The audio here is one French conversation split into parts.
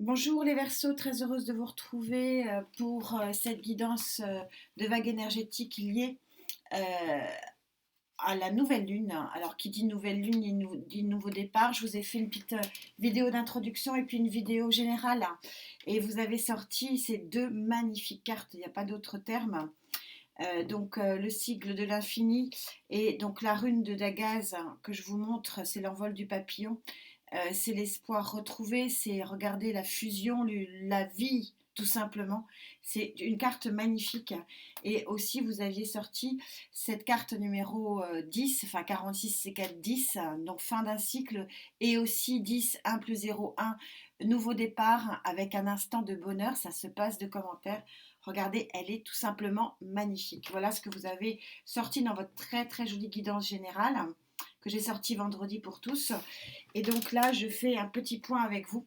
Bonjour les Verseaux, très heureuse de vous retrouver pour cette guidance de vague énergétique liée euh, à la nouvelle lune. Alors qui dit nouvelle lune dit nouveau départ. Je vous ai fait une petite vidéo d'introduction et puis une vidéo générale. Et vous avez sorti ces deux magnifiques cartes, il n'y a pas d'autre terme. Le sigle de l'infini et donc la rune de Dagaz que je vous montre, c'est l'envol du papillon. C'est l'espoir retrouvé, c'est regarder la fusion, la vie tout simplement. C'est une carte magnifique. Et aussi, vous aviez sorti cette carte numéro 10, enfin 46, c'est 4, 10, donc fin d'un cycle, et aussi 10, 1 plus 0, 1, nouveau départ avec un instant de bonheur, ça se passe de commentaires. Regardez, elle est tout simplement magnifique. Voilà ce que vous avez sorti dans votre très très jolie guidance générale que j'ai sorti vendredi pour tous. Et donc là, je fais un petit point avec vous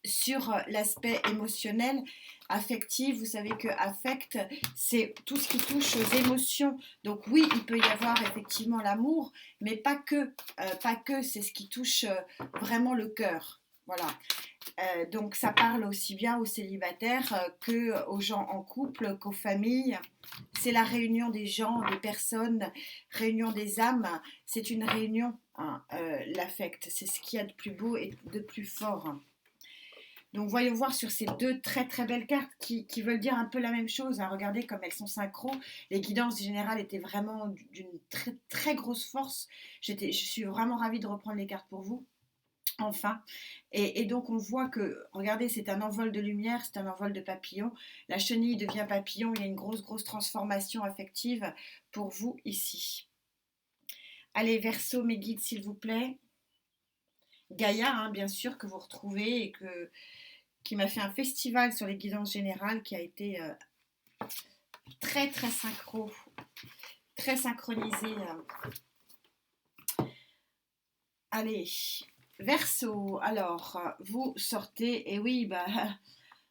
sur l'aspect émotionnel, affectif. Vous savez que affect, c'est tout ce qui touche aux émotions. Donc oui, il peut y avoir effectivement l'amour, mais pas que, c'est ce qui touche vraiment le cœur. Voilà. Donc ça parle aussi bien aux célibataires qu'aux gens en couple, qu'aux familles. C'est la réunion des gens, des personnes, réunion des âmes. C'est une réunion, hein, l'affect. C'est ce qu'il y a de plus beau et de plus fort. Donc voyons voir sur ces deux très très belles cartes qui veulent dire un peu la même chose, hein. Regardez comme elles sont synchro. Les guidances générales étaient vraiment d'une très très grosse force. Je suis vraiment ravie de reprendre les cartes pour vous. Enfin, et donc on voit que, regardez, c'est un envol de lumière, c'est un envol de papillon. La chenille devient papillon, il y a une grosse, grosse transformation affective pour vous ici. Allez, Verseau, mes guides, s'il vous plaît. Gaïa, hein, bien sûr, que vous retrouvez et qui m'a fait un festival sur les guidances générales qui a été très, très synchro, très synchronisé. Allez, Verseau, alors, vous sortez, et oui, bah,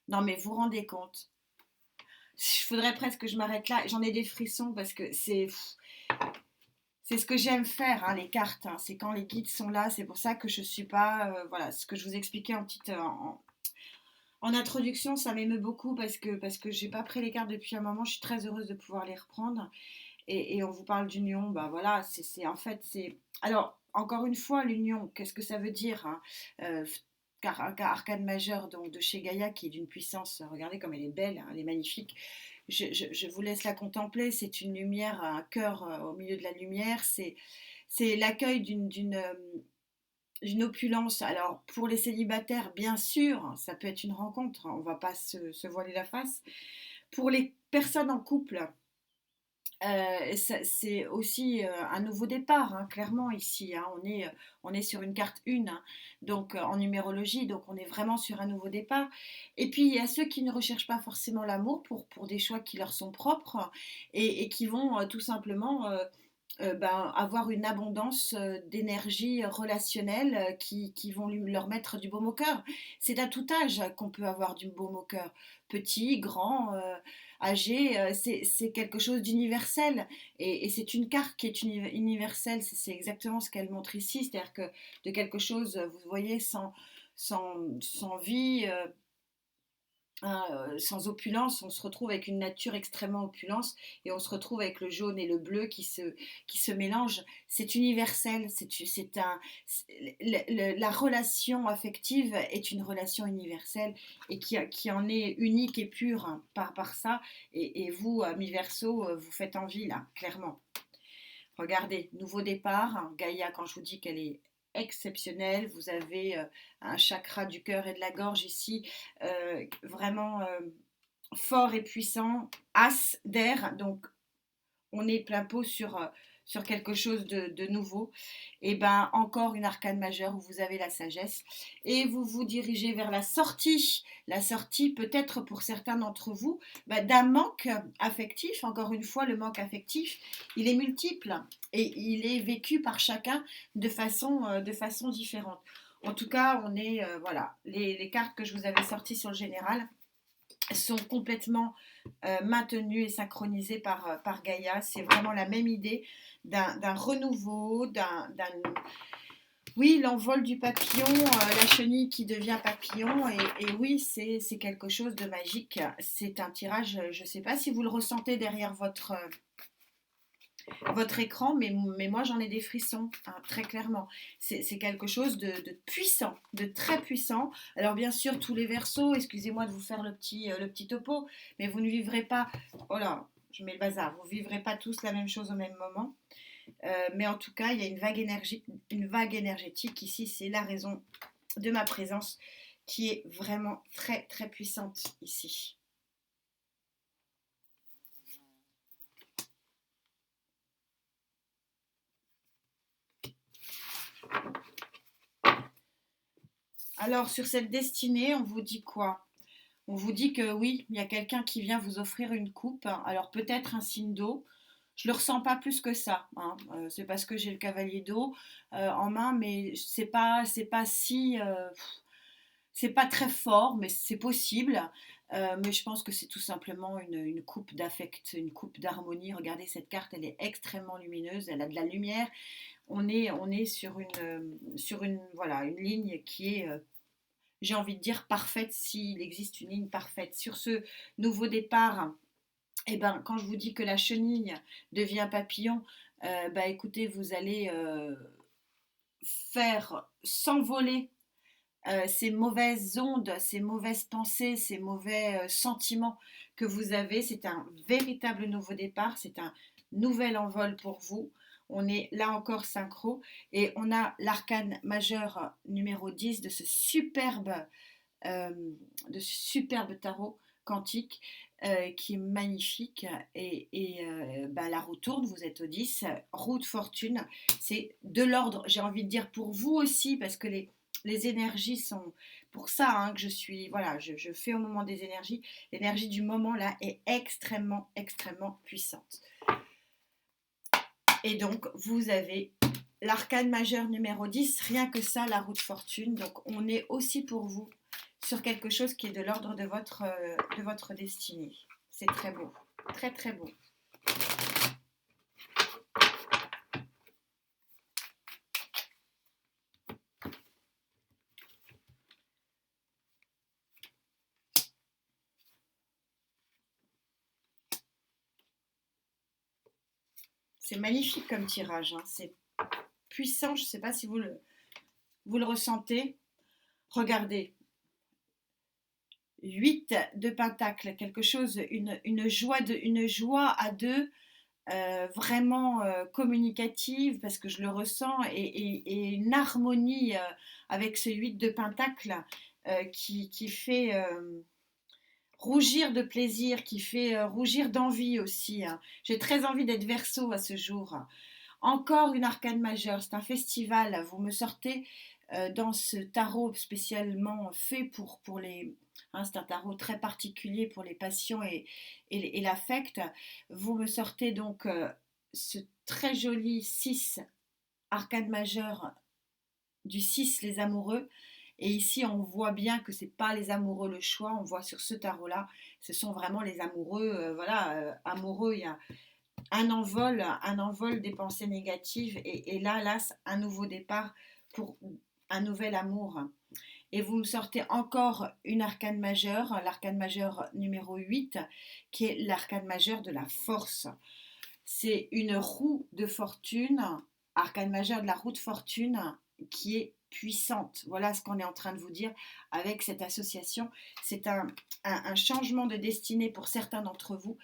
non mais vous vous rendez compte. Il faudrait presque que je m'arrête là. J'en ai des frissons parce que c'est ce que j'aime faire, hein, les cartes. Hein. C'est quand les guides sont là. C'est pour ça que je suis pas. Voilà, ce que je vous expliquais en introduction, ça m'émeut beaucoup parce que j'ai pas pris les cartes depuis un moment. Je suis très heureuse de pouvoir les reprendre. Et on vous parle d'union. Bah voilà, en fait c'est. Alors encore une fois, l'union. Qu'est-ce que ça veut dire, hein? Arcane majeur donc de chez Gaïa qui est d'une puissance. Regardez comme elle est belle, hein, elle est magnifique. Je vous laisse la contempler. C'est une lumière, un cœur au milieu de la lumière. C'est l'accueil d'une opulence. Alors, pour les célibataires, bien sûr, ça peut être une rencontre. On ne va pas se voiler la face. Pour les personnes en couple, c'est aussi un nouveau départ, hein, clairement ici. Hein, on est sur une carte 1, hein, donc en numérologie, donc on est vraiment sur un nouveau départ. Et puis il y a ceux qui ne recherchent pas forcément l'amour pour des choix qui leur sont propres et qui vont tout simplement avoir une abondance d'énergie relationnelle qui vont leur mettre du baume au cœur. C'est à tout âge qu'on peut avoir du baume au cœur. Petit, grand, âgé, c'est quelque chose d'universel. Et c'est une carte qui est universelle. C'est exactement ce qu'elle montre ici. C'est-à-dire que de quelque chose, vous voyez, sans vie, hein, sans opulence, on se retrouve avec une nature extrêmement opulence et on se retrouve avec le jaune et le bleu qui se mélangent. C'est universel, la relation affective est une relation universelle et qui en est unique et pure, hein, par ça. Et vous, mi Verseau, vous faites envie là, clairement. Regardez, nouveau départ, hein, Gaïa, quand je vous dis qu'elle est exceptionnelle, vous avez un chakra du cœur et de la gorge ici, vraiment fort et puissant, as d'air, donc on est plein pot sur quelque chose de nouveau. Et ben encore une arcane majeure où vous avez la sagesse et vous vous dirigez vers la sortie peut-être pour certains d'entre vous d'un manque affectif. Encore une fois, le manque affectif, il est multiple et il est vécu par chacun de façon différente. En tout cas, on est voilà les cartes que je vous avais sorties sur le général sont complètement maintenues et synchronisées par Gaïa. C'est vraiment la même idée d'un renouveau, Oui, l'envol du papillon, la chenille qui devient papillon, et oui, c'est quelque chose de magique. C'est un tirage, je ne sais pas si vous le ressentez derrière votre écran, mais moi j'en ai des frissons, hein, très clairement. C'est quelque chose de puissant, de très puissant. Alors bien sûr, tous les versos, excusez-moi de vous faire le petit topo, mais vous ne vivrez pas, oh là, je mets le bazar, vous ne vivrez pas tous la même chose au même moment. Mais en tout cas, il y a une vague énergétique ici, c'est la raison de ma présence qui est vraiment très très puissante ici. Alors sur cette destinée, on vous dit quoi? On vous dit que oui, il y a quelqu'un qui vient vous offrir une coupe, alors peut-être un signe d'eau. Je ne le ressens pas plus que ça, hein. C'est parce que j'ai le cavalier d'eau en main, mais c'est pas si, c'est pas très fort, mais c'est possible. Mais je pense que c'est tout simplement une coupe d'affect, une coupe d'harmonie. Regardez cette carte, elle est extrêmement lumineuse, elle a de la lumière. On est sur une, voilà, une ligne qui est, j'ai envie de dire, parfaite, s'il existe une ligne parfaite. Sur ce nouveau départ, eh ben, quand je vous dis que la chenille devient papillon, bah, écoutez, vous allez faire s'envoler ces mauvaises ondes, ces mauvaises pensées, ces mauvais sentiments que vous avez. C'est un véritable nouveau départ, c'est un nouvel envol pour vous. On est là encore synchro et on a l'arcane majeur numéro 10 euh, de ce superbe tarot quantique qui est magnifique et bah, la roue tourne, vous êtes au 10, roue de fortune, c'est de l'ordre, j'ai envie de dire pour vous aussi parce que les énergies sont pour ça hein, que je suis, voilà, je fais au moment des énergies, l'énergie du moment là est extrêmement, extrêmement puissante. Et donc vous avez l'arcane majeur numéro 10, rien que ça, la roue de fortune, donc on est aussi pour vous sur quelque chose qui est de l'ordre de votre destinée. C'est très beau, très très beau. C'est magnifique comme tirage, hein. C'est puissant, je ne sais pas si vous le ressentez. Regardez, 8 de pentacle, quelque chose, une joie à deux, vraiment communicative, parce que je le ressens, et une harmonie avec ce 8 de pentacle qui fait rougir de plaisir, qui fait rougir d'envie aussi, hein. J'ai très envie d'être Verseau à ce jour. Encore une arcane majeure, c'est un festival. Vous me sortez dans ce tarot spécialement fait pour les... Hein, c'est un tarot très particulier pour les passions et l'affect. Vous me sortez donc ce très joli 6 arcane majeur du 6 les amoureux. Et ici, on voit bien que c'est pas les amoureux le choix. On voit sur ce tarot-là, ce sont vraiment les amoureux. Voilà, amoureux, il y a un envol des pensées négatives et là, un nouveau départ pour un nouvel amour. Et vous me sortez encore une arcane majeure, l'arcane majeure numéro 8, qui est l'arcane majeure de la force. C'est une roue de fortune, arcane majeure de la roue de fortune, qui est puissante. Voilà ce qu'on est en train de vous dire avec cette association. C'est un changement de destinée pour certains d'entre vous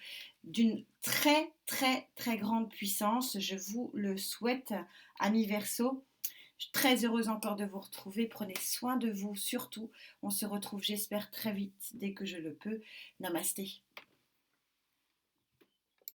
d'une très très très grande puissance. Je vous le souhaite, amis Verseau. Je suis très heureuse encore de vous retrouver. Prenez soin de vous surtout. On se retrouve, j'espère, très vite dès que je le peux. Namasté.